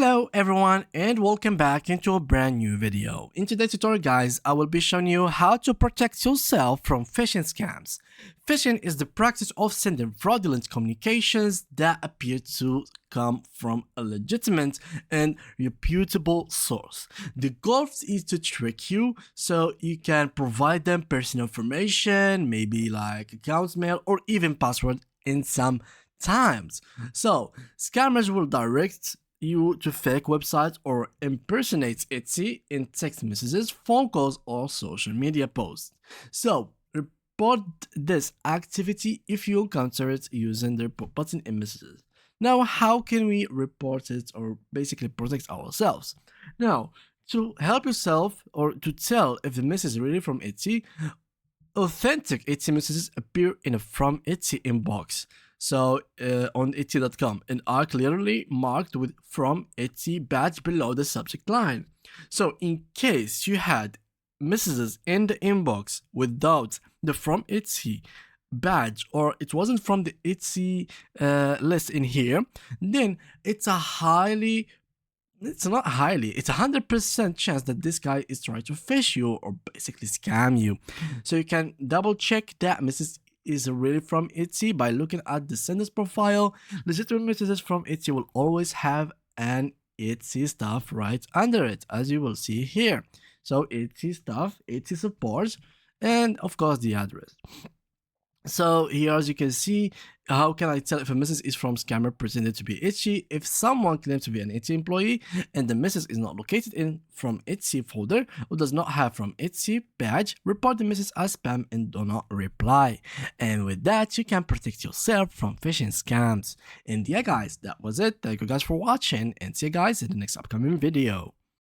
Hello everyone and welcome back into a brand new video. In today's tutorial guys, I will be showing you how to protect yourself from phishing scams. Phishing is the practice of sending fraudulent communications that appear to come from a legitimate and reputable source. The goal is to trick you so you can provide them personal information, maybe like accounts mail or even password in some times. So scammers will direct you to fake websites or impersonate Etsy in text messages, phone calls, or social media posts. So report this activity if you encounter it using the report button in messages. Now, how can we report it or basically protect ourselves? Now, to help yourself or to tell if the message is really from Etsy, authentic Etsy messages appear in a from Etsy inbox. So on Etsy.com and are clearly marked with from Etsy badge below the subject line. So in case you had messages in the inbox without the from Etsy badge or it wasn't from the Etsy list in here, then it's a 100% chance that this guy is trying to phish you or basically scam you. So you can double check that message is really from Etsy by looking at the sender's profile. Legitimate messages from Etsy will always have an Etsy stuff right under it, as you will see here. So Etsy stuff, Etsy support, and of course the address. So here, as you can see, how can I tell if a message is from scammer pretended to be Etsy? If someone claims to be an Etsy employee and the message is not located in from Etsy folder or does not have from Etsy badge, report the message as spam and do not reply. And with that, you can protect yourself from phishing scams. And yeah guys, that was it. Thank you guys for watching and see you guys in the next upcoming video.